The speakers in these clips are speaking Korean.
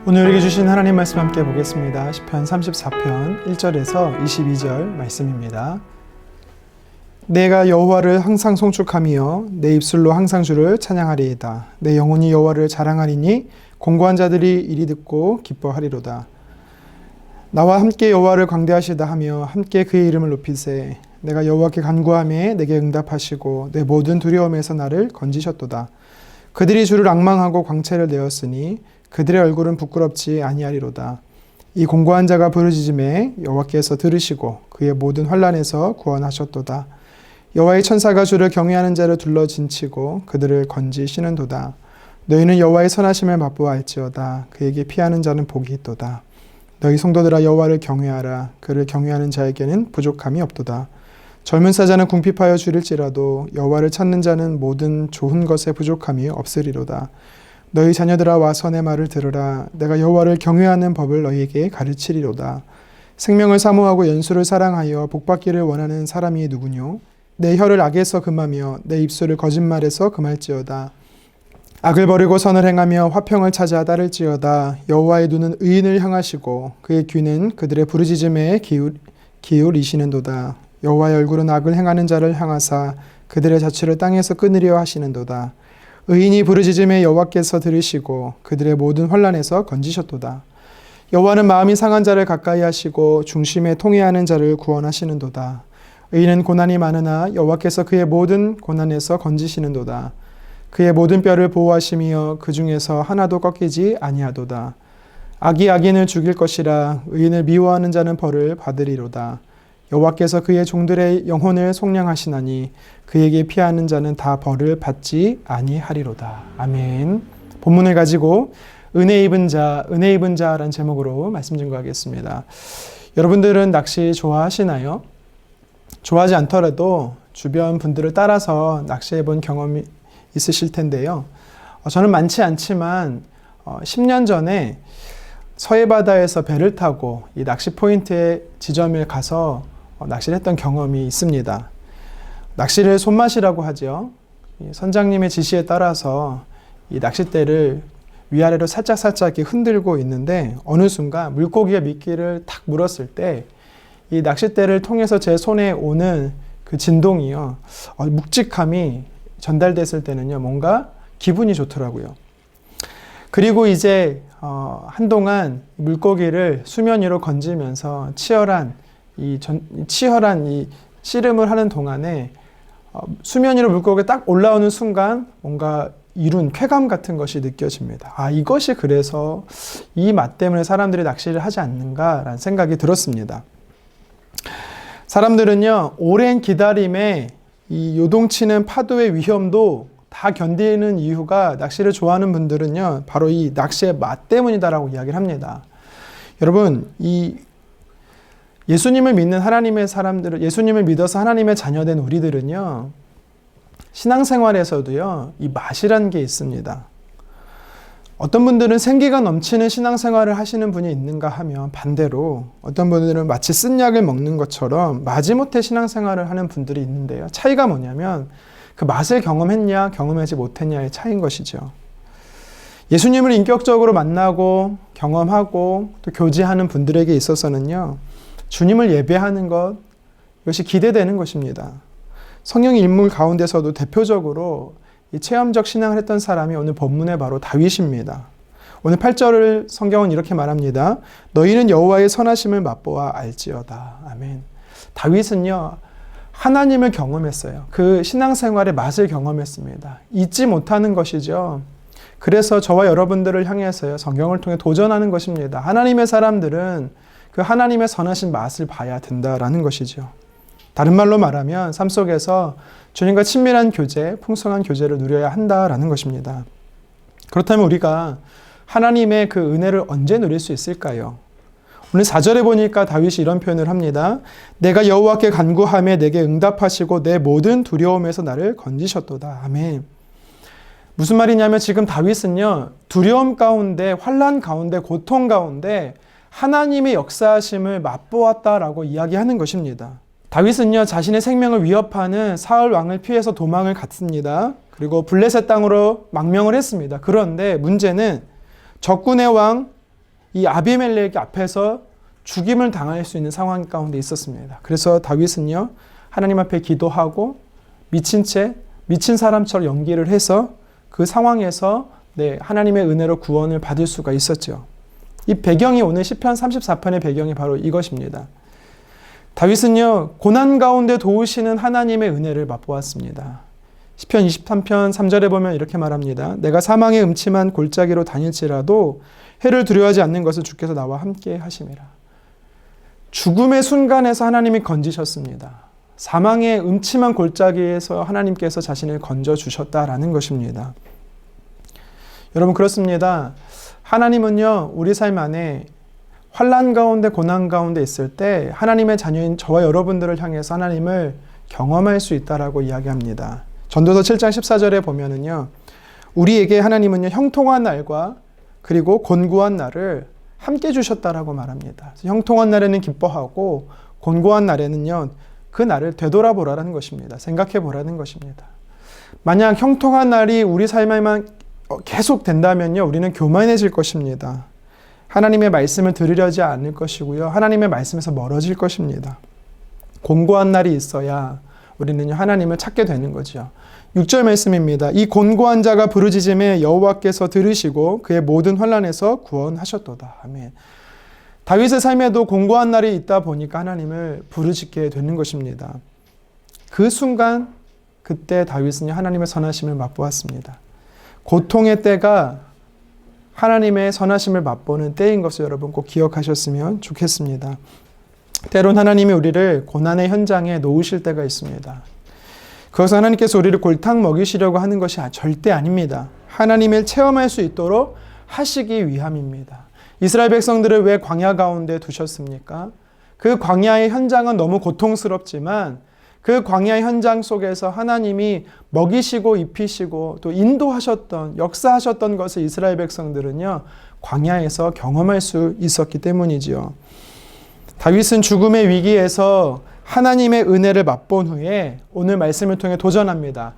오늘 우리에게 주신 하나님 말씀 함께 보겠습니다. 시편 34편 1절에서 22절 말씀입니다. 내가 여호와를 항상 송축하며 내 입술로 항상 주를 찬양하리이다. 내 영혼이 여호와를 자랑하리니 공고한 자들이 이리 듣고 기뻐하리로다. 나와 함께 여호와를 광대하시다 하며 함께 그의 이름을 높이세. 내가 여호와께 간구하매 내게 응답하시고 내 모든 두려움에서 나를 건지셨도다. 그들이 주를 앙망하고 광채를 내었으니 그들의 얼굴은 부끄럽지 아니하리로다. 이 공고한 자가 부르짖음에 여호와께서 들으시고 그의 모든 환난에서 구원하셨도다. 여호와의 천사가 주를 경외하는 자를 둘러 진치고 그들을 건지시는도다. 너희는 여호와의 선하심을 맛보아할지어다. 그에게 피하는 자는 복이 있도다. 너희 성도들아 여호와를 경외하라. 그를 경외하는 자에게는 부족함이 없도다. 젊은 사자는 궁핍하여 줄일지라도 여호와를 찾는 자는 모든 좋은 것에 부족함이 없으리로다. 너희 자녀들아 와서 내 말을 들으라. 내가 여호와를 경외하는 법을 너희에게 가르치리로다. 생명을 사모하고 연수를 사랑하여 복받기를 원하는 사람이 누구뇨? 내 혀를 악에서 금하며 내 입술을 거짓말에서 금할지어다. 악을 버리고 선을 행하며 화평을 찾아 따를지어다. 여호와의 눈은 의인을 향하시고 그의 귀는 그들의 부르짖음에 기울이시는도다. 여호와의 얼굴은 악을 행하는 자를 향하사 그들의 자취를 땅에서 끊으려 하시는도다. 의인이 부르짖음에 여호와께서 들으시고 그들의 모든 환난에서 건지셨도다. 여호와는 마음이 상한 자를 가까이 하시고 중심에 통회하는 자를 구원하시는도다. 의인은 고난이 많으나 여호와께서 그의 모든 고난에서 건지시는도다. 그의 모든 뼈를 보호하시며 그 중에서 하나도 꺾이지 아니하도다. 악이 악인을 죽일 것이라. 의인을 미워하는 자는 벌을 받으리로다. 여호와께서 그의 종들의 영혼을 속량하시나니 그에게 피하는 자는 다 벌을 받지 아니하리로다. 아멘. 본문을 가지고 은혜 입은 자라는 제목으로 말씀 증거하겠습니다. 여러분들은 낚시 좋아하시나요? 좋아하지 않더라도 주변 분들을 따라서 낚시해 본 경험이 있으실 텐데요. 저는 많지 않지만 10년 전에 서해바다에서 배를 타고 이 낚시 포인트의 지점에 가서 낚시를 했던 경험이 있습니다. 낚시를 손맛이라고 하죠. 선장님의 지시에 따라서 이 낚싯대를 위아래로 살짝 이렇게 흔들고 있는데 어느 순간 물고기가 미끼를 탁 물었을 때 이 낚싯대를 통해서 제 손에 오는 그 진동이요, 묵직함이 전달됐을 때는요, 뭔가 기분이 좋더라고요. 그리고 이제 한동안 물고기를 수면 위로 건지면서 치열한 이 씨름을 하는 동안에 수면 위로 물고기가 딱 올라오는 순간 뭔가 이룬 쾌감 같은 것이 느껴집니다. 이것이 그래서 이 맛 때문에 사람들이 낚시를 하지 않는가라는 생각이 들었습니다. 사람들은요, 오랜 기다림에 이 요동치는 파도의 위험도 다 견디는 이유가, 낚시를 좋아하는 분들은요, 바로 이 낚시의 맛 때문이다라고 이야기를 합니다. 여러분, 이 예수님을 믿는 하나님의 사람들, 예수님을 믿어서 하나님의 자녀된 우리들은요, 신앙생활에서도요, 이 맛이라는 게 있습니다. 어떤 분들은 생기가 넘치는 신앙생활을 하시는 분이 있는가 하면 반대로 어떤 분들은 마치 쓴 약을 먹는 것처럼 마지못해 신앙생활을 하는 분들이 있는데요. 차이가 뭐냐면 그 맛을 경험했냐 경험하지 못했냐의 차이인 것이죠. 예수님을 인격적으로 만나고 경험하고 또 교제하는 분들에게 있어서는요, 주님을 예배하는 것, 이것이 기대되는 것입니다. 성경 인물 가운데서도 대표적으로 이 체험적 신앙을 했던 사람이 오늘 본문의 바로 다윗입니다. 오늘 8절을 성경은 이렇게 말합니다. 너희는 여호와의 선하심을 맛보아 알지어다. 아멘. 다윗은요, 하나님을 경험했어요. 그 신앙생활의 맛을 경험했습니다. 잊지 못하는 것이죠. 그래서 저와 여러분들을 향해서요, 성경을 통해 도전하는 것입니다. 하나님의 사람들은 그 하나님의 선하신 맛을 봐야 된다라는 것이죠. 다른 말로 말하면 삶 속에서 주님과 친밀한 교제, 풍성한 교제를 누려야 한다라는 것입니다. 그렇다면 우리가 하나님의 그 은혜를 언제 누릴 수 있을까요? 오늘 4절에 보니까 다윗이 이런 표현을 합니다. 내가 여호와께 간구하며 내게 응답하시고 내 모든 두려움에서 나를 건지셨도다. 아멘. 무슨 말이냐면 지금 다윗은요, 두려움 가운데, 환난 가운데, 고통 가운데 하나님의 역사하심을 맛보았다라고 이야기하는 것입니다. 다윗은요, 자신의 생명을 위협하는 사울 왕을 피해서 도망을 갔습니다. 그리고 블레셋 땅으로 망명을 했습니다. 그런데 문제는 적군의 왕 이 아비멜렉 앞에서 죽임을 당할 수 있는 상황 가운데 있었습니다. 그래서 다윗은요, 하나님 앞에 기도하고 미친 사람처럼 연기를 해서 그 상황에서 하나님의 은혜로 구원을 받을 수가 있었죠. 이 배경이 오늘 시편 34편의 배경이 바로 이것입니다. 다윗은요, 고난 가운데 도우시는 하나님의 은혜를 맛보았습니다. 시편 23편 3절에 보면 이렇게 말합니다. 내가 사망의 음침한 골짜기로 다닐지라도 해를 두려워하지 않는 것을 주께서 나와 함께 하심이라. 죽음의 순간에서 하나님이 건지셨습니다. 사망의 음침한 골짜기에서 하나님께서 자신을 건져주셨다라는 것입니다. 여러분, 그렇습니다. 하나님은요, 우리 삶 안에 환난 가운데 고난 가운데 있을 때 하나님의 자녀인 저와 여러분들을 향해서 하나님을 경험할 수 있다라고 이야기합니다. 전도서 7장 14절에 보면은요, 우리에게 하나님은요, 형통한 날과 그리고 곤고한 날을 함께 주셨다라고 말합니다. 형통한 날에는 기뻐하고 곤고한 날에는요, 그 날을 되돌아보라는 것입니다. 생각해 보라는 것입니다. 만약 형통한 날이 우리 삶에만 계속 된다면요, 우리는 교만해질 것입니다. 하나님의 말씀을 들으려지 않을 것이고요, 하나님의 말씀에서 멀어질 것입니다. 곤고한 날이 있어야 우리는 하나님을 찾게 되는 거죠. 6절 말씀입니다. 이 곤고한 자가 부르짖음에 여호와께서 들으시고 그의 모든 환난에서 구원하셨도다. 아멘. 다윗의 삶에도 곤고한 날이 있다 보니까 하나님을 부르짖게 되는 것입니다. 그 순간 그때 다윗은 하나님의 선하심을 맛보았습니다. 고통의 때가 하나님의 선하심을 맛보는 때인 것을 여러분 꼭 기억하셨으면 좋겠습니다. 때론 하나님이 우리를 고난의 현장에 놓으실 때가 있습니다. 그것은 하나님께서 우리를 골탕 먹이시려고 하는 것이 절대 아닙니다. 하나님을 체험할 수 있도록 하시기 위함입니다. 이스라엘 백성들을 왜 광야 가운데 두셨습니까? 그 광야의 현장은 너무 고통스럽지만 그 광야의 현장 속에서 하나님이 먹이시고 입히시고 또 인도하셨던, 역사하셨던 것을 이스라엘 백성들은요, 광야에서 경험할 수 있었기 때문이지요. 다윗은 죽음의 위기에서 하나님의 은혜를 맛본 후에 오늘 말씀을 통해 도전합니다.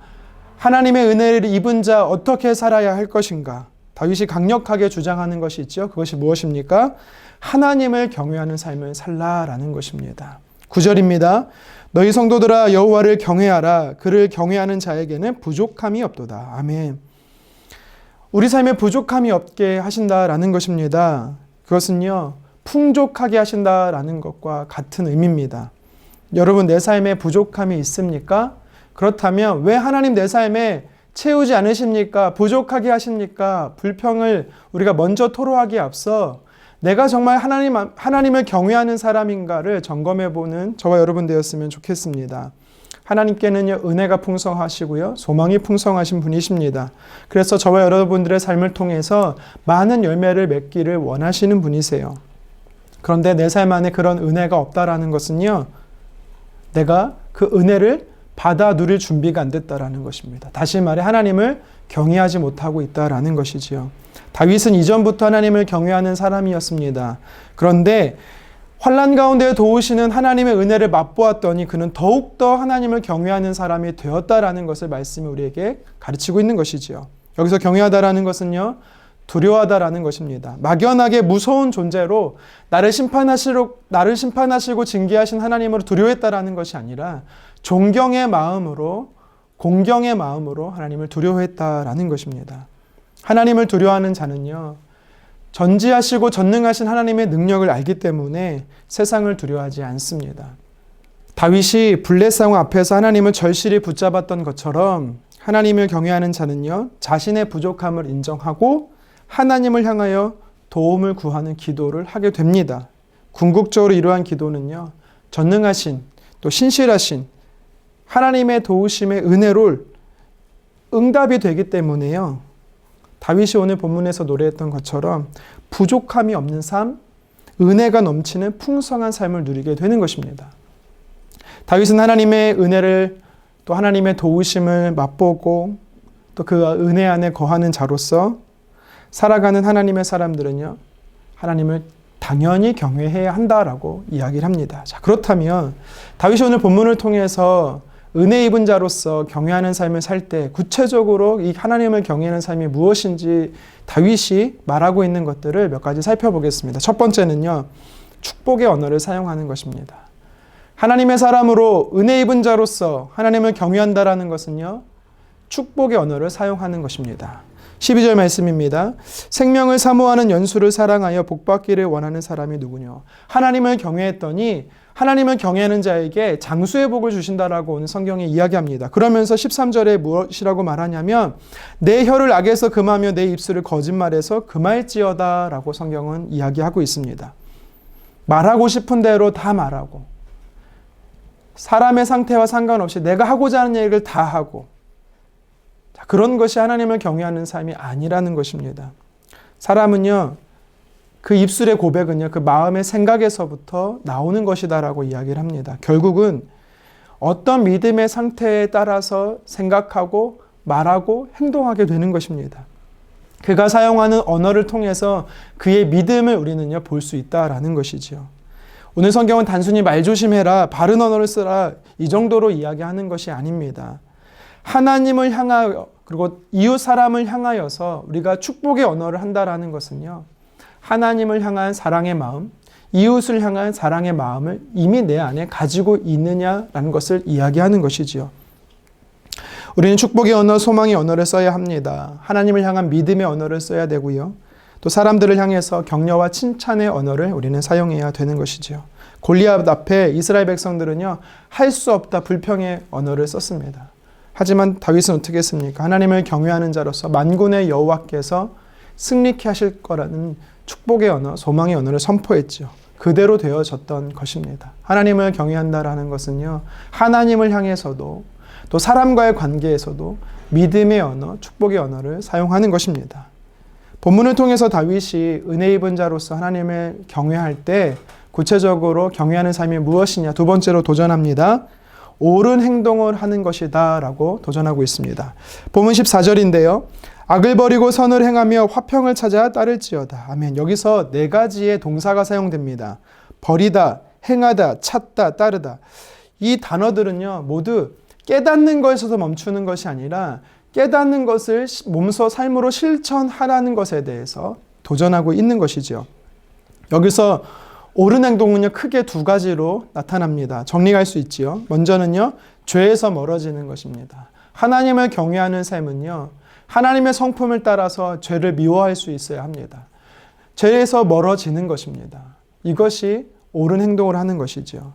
하나님의 은혜를 입은 자 어떻게 살아야 할 것인가? 다윗이 강력하게 주장하는 것이 있죠. 그것이 무엇입니까? 하나님을 경외하는 삶을 살라라는 것입니다. 9절입니다. 너희 성도들아 여호와를 경외하라. 그를 경외하는 자에게는 부족함이 없도다. 아멘. 우리 삶에 부족함이 없게 하신다라는 것입니다. 그것은요, 풍족하게 하신다라는 것과 같은 의미입니다. 여러분, 내 삶에 부족함이 있습니까? 그렇다면 왜 하나님 내 삶에 채우지 않으십니까? 부족하게 하십니까? 불평을 우리가 먼저 토로하기에 앞서 내가 정말 하나님을 경외하는 사람인가를 점검해보는 저와 여러분 되었으면 좋겠습니다. 하나님께는요, 은혜가 풍성하시고요, 소망이 풍성하신 분이십니다. 그래서 저와 여러분들의 삶을 통해서 많은 열매를 맺기를 원하시는 분이세요. 그런데 내 삶 안에 그런 은혜가 없다라는 것은요, 내가 그 은혜를 받아 누릴 준비가 안 됐다라는 것입니다. 다시 말해 하나님을 경외하지 못하고 있다라는 것이지요. 다윗은 이전부터 하나님을 경외하는 사람이었습니다. 그런데 환난 가운데 도우시는 하나님의 은혜를 맛보았더니 그는 더욱더 하나님을 경외하는 사람이 되었다라는 것을 말씀이 우리에게 가르치고 있는 것이지요. 여기서 경외하다라는 것은요, 두려워하다라는 것입니다. 막연하게 무서운 존재로 나를 심판하시고 징계하신 하나님으로 두려워했다라는 것이 아니라 존경의 마음으로, 공경의 마음으로 하나님을 두려워했다라는 것입니다. 하나님을 두려워하는 자는요, 전지하시고 전능하신 하나님의 능력을 알기 때문에 세상을 두려워하지 않습니다. 다윗이 블레셋 앞에서 하나님을 절실히 붙잡았던 것처럼 하나님을 경외하는 자는요, 자신의 부족함을 인정하고 하나님을 향하여 도움을 구하는 기도를 하게 됩니다. 궁극적으로 이러한 기도는요, 전능하신 또 신실하신 하나님의 도우심의 은혜로 응답이 되기 때문에요, 다윗이 오늘 본문에서 노래했던 것처럼 부족함이 없는 삶, 은혜가 넘치는 풍성한 삶을 누리게 되는 것입니다. 다윗은 하나님의 은혜를 또 하나님의 도우심을 맛보고 또 그 은혜 안에 거하는 자로서 살아가는 하나님의 사람들은요, 하나님을 당연히 경외해야 한다라고 이야기를 합니다. 자, 그렇다면 다윗이 오늘 본문을 통해서 은혜 입은 자로서 경외하는 삶을 살 때 구체적으로 이 하나님을 경외하는 삶이 무엇인지 다윗이 말하고 있는 것들을 몇 가지 살펴보겠습니다. 첫 번째는요, 축복의 언어를 사용하는 것입니다. 하나님의 사람으로 은혜 입은 자로서 하나님을 경외한다라는 것은요, 축복의 언어를 사용하는 것입니다. 12절 말씀입니다. 생명을 사모하는 연수를 사랑하여 복받기를 원하는 사람이 누구냐. 하나님을 경외했더니 하나님을 경외하는 자에게 장수의 복을 주신다라고 오늘 성경에 이야기합니다. 그러면서 13절에 무엇이라고 말하냐면 내 혀를 악에서 금하며 내 입술을 거짓말에서 금할지어다 라고 성경은 이야기하고 있습니다. 말하고 싶은 대로 다 말하고 사람의 상태와 상관없이 내가 하고자 하는 얘기를 다 하고 그런 것이 하나님을 경외하는 삶이 아니라는 것입니다. 사람은요, 그 입술의 고백은요, 그 마음의 생각에서부터 나오는 것이다라고 이야기를 합니다. 결국은 어떤 믿음의 상태에 따라서 생각하고 말하고 행동하게 되는 것입니다. 그가 사용하는 언어를 통해서 그의 믿음을 우리는요, 볼 수 있다라는 것이지요. 오늘 성경은 단순히 말 조심해라, 바른 언어를 쓰라 이 정도로 이야기하는 것이 아닙니다. 하나님을 향하여 그리고 이웃 사람을 향하여서 우리가 축복의 언어를 한다라는 것은요, 하나님을 향한 사랑의 마음, 이웃을 향한 사랑의 마음을 이미 내 안에 가지고 있느냐라는 것을 이야기하는 것이지요. 우리는 축복의 언어, 소망의 언어를 써야 합니다. 하나님을 향한 믿음의 언어를 써야 되고요. 또 사람들을 향해서 격려와 칭찬의 언어를 우리는 사용해야 되는 것이지요. 골리앗 앞에 이스라엘 백성들은요, 할 수 없다 불평의 언어를 썼습니다. 하지만 다윗은 어떻게 했습니까? 하나님을 경외하는 자로서 만군의 여호와께서 승리케 하실 거라는 축복의 언어, 소망의 언어를 선포했죠. 그대로 되어졌던 것입니다. 하나님을 경외한다라는 것은요, 하나님을 향해서도 또 사람과의 관계에서도 믿음의 언어, 축복의 언어를 사용하는 것입니다. 본문을 통해서 다윗이 은혜 입은 자로서 하나님을 경외할 때 구체적으로 경외하는 삶이 무엇이냐, 두 번째로 도전합니다. 옳은 행동을 하는 것이다 라고 도전하고 있습니다. 본문 14절인데요. 악을 버리고 선을 행하며 화평을 찾아 따를지어다. 아멘. 여기서 네 가지의 동사가 사용됩니다. 버리다, 행하다, 찾다, 따르다. 이 단어들은요, 모두 깨닫는 것에서 멈추는 것이 아니라 깨닫는 것을 몸소 삶으로 실천하라는 것에 대해서 도전하고 있는 것이죠. 여기서 옳은 행동은요, 크게 두 가지로 나타납니다. 정리할 수 있지요. 먼저는요, 죄에서 멀어지는 것입니다. 하나님을 경외하는 삶은요, 하나님의 성품을 따라서 죄를 미워할 수 있어야 합니다. 죄에서 멀어지는 것입니다. 이것이 옳은 행동을 하는 것이죠.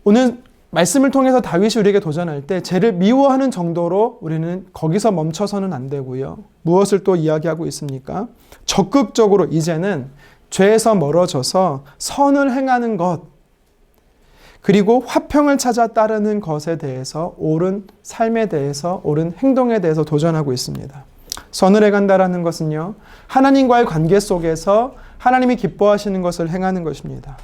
오늘 말씀을 통해서 다윗이 우리에게 도전할 때 죄를 미워하는 정도로 우리는 거기서 멈춰서는 안 되고요. 무엇을 또 이야기하고 있습니까? 적극적으로 이제는 죄에서 멀어져서 선을 행하는 것, 그리고 화평을 찾아 따르는 것에 대해서 옳은 삶에 대해서 옳은 행동에 대해서 도전하고 있습니다. 선을 행한다라는 것은요, 하나님과의 관계 속에서 하나님이 기뻐하시는 것을 행하는 것입니다.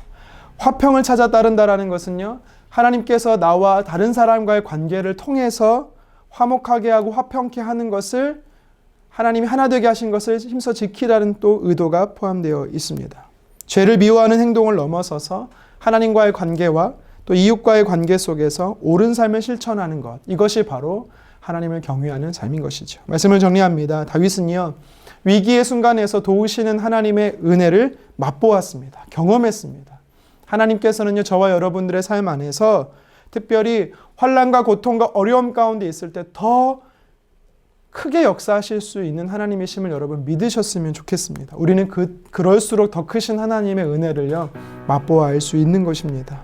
화평을 찾아 따른다라는 것은요, 하나님께서 나와 다른 사람과의 관계를 통해서 화목하게 하고 화평케 하는 것을 하나님이 하나 되게 하신 것을 힘써 지키라는 또 의도가 포함되어 있습니다. 죄를 미워하는 행동을 넘어서서 하나님과의 관계와 또 이웃과의 관계 속에서 옳은 삶을 실천하는 것, 이것이 바로 하나님을 경외하는 삶인 것이죠. 말씀을 정리합니다. 다윗은요, 위기의 순간에서 도우시는 하나님의 은혜를 맛보았습니다. 경험했습니다. 하나님께서는요, 저와 여러분들의 삶 안에서 특별히 환난과 고통과 어려움 가운데 있을 때 더 크게 역사하실 수 있는 하나님이심을 여러분 믿으셨으면 좋겠습니다. 우리는 그럴수록 더 크신 하나님의 은혜를요, 맛보아할 수 있는 것입니다.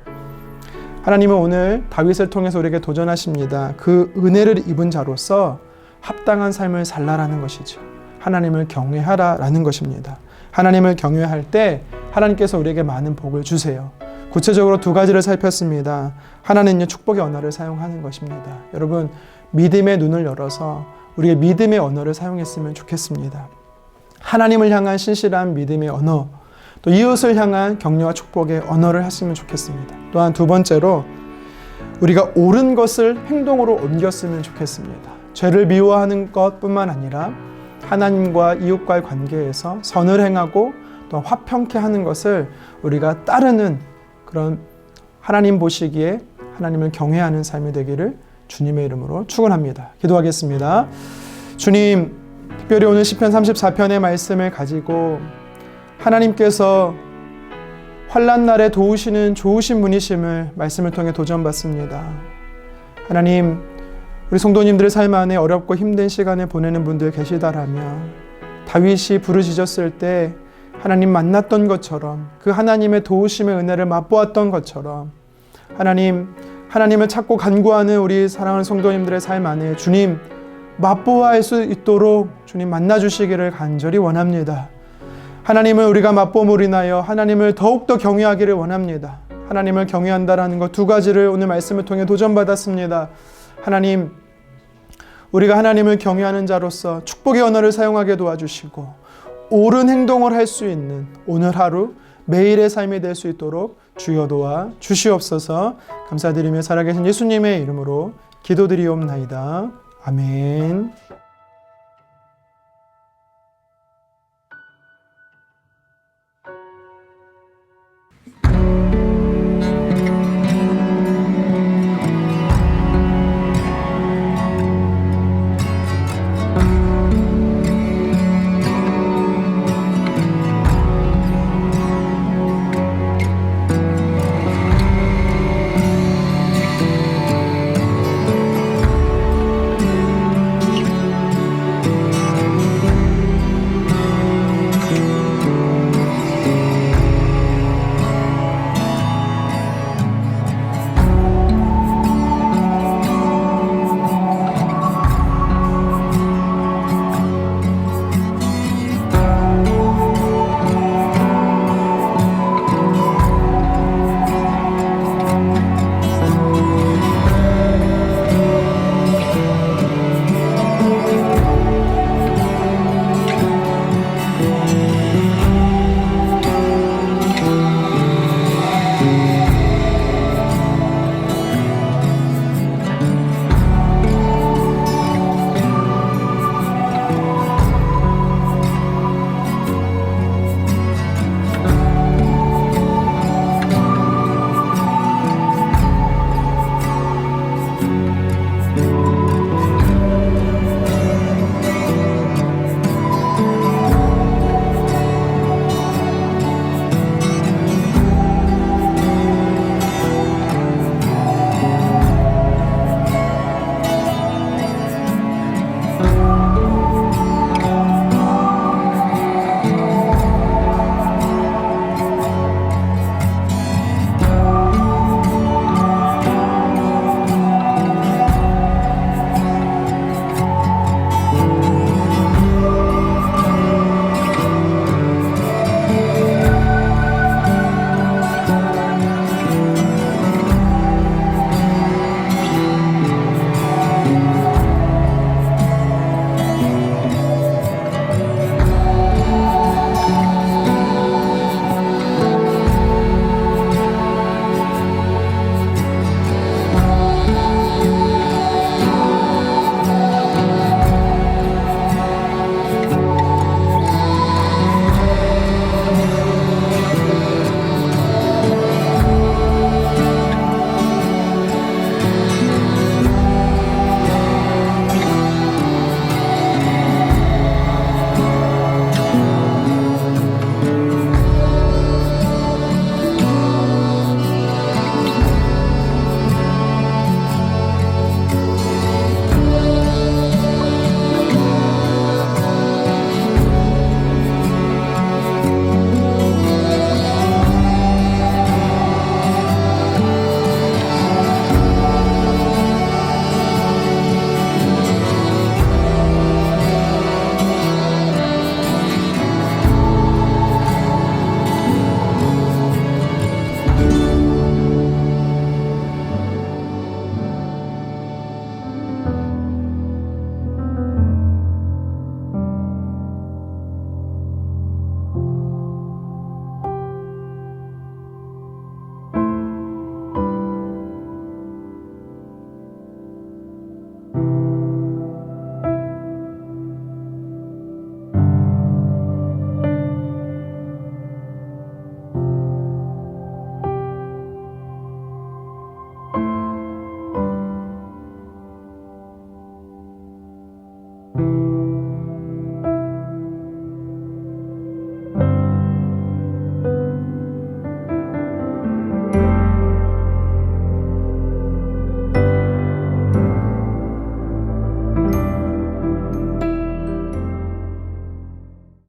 하나님은 오늘 다윗을 통해서 우리에게 도전하십니다. 그 은혜를 입은 자로서 합당한 삶을 살라라는 것이죠. 하나님을 경외하라라는 것입니다. 하나님을 경외할 때 하나님께서 우리에게 많은 복을 주세요. 구체적으로 두 가지를 살폈습니다. 하나는요, 축복의 언어를 사용하는 것입니다. 여러분, 믿음의 눈을 열어서 우리의 믿음의 언어를 사용했으면 좋겠습니다. 하나님을 향한 신실한 믿음의 언어, 또 이웃을 향한 격려와 축복의 언어를 했으면 좋겠습니다. 또한 두 번째로 우리가 옳은 것을 행동으로 옮겼으면 좋겠습니다. 죄를 미워하는 것뿐만 아니라 하나님과 이웃과의 관계에서 선을 행하고 또 화평케 하는 것을 우리가 따르는 그런 하나님 보시기에 하나님을 경외하는 삶이 되기를 주님의 이름으로 축원합니다. 기도하겠습니다. 주님, 특별히 오늘 시편 34편의 말씀을 가지고 하나님께서 환난 날에 도우시는 좋으신 분이심을 말씀을 통해 도전받습니다. 하나님, 우리 성도님들의 삶 안에 어렵고 힘든 시간을 보내는 분들 계시다라면 다윗이 부르짖었을 때 하나님 만났던 것처럼 그 하나님의 도우심의 은혜를 맛보았던 것처럼 하나님을 찾고 간구하는 우리 사랑하는 성도님들의 삶 안에 주님 맛보아할 수 있도록 주님 만나주시기를 간절히 원합니다. 하나님을 우리가 맛봄으로 인하여 하나님을 더욱더 경외하기를 원합니다. 하나님을 경외한다라는 것 두 가지를 오늘 말씀을 통해 도전받았습니다. 하나님, 우리가 하나님을 경외하는 자로서 축복의 언어를 사용하게 도와주시고 옳은 행동을 할 수 있는 오늘 하루 매일의 삶이 될 수 있도록 주여 도와 주시옵소서. 감사드리며 살아계신 예수님의 이름으로 기도드리옵나이다. 아멘.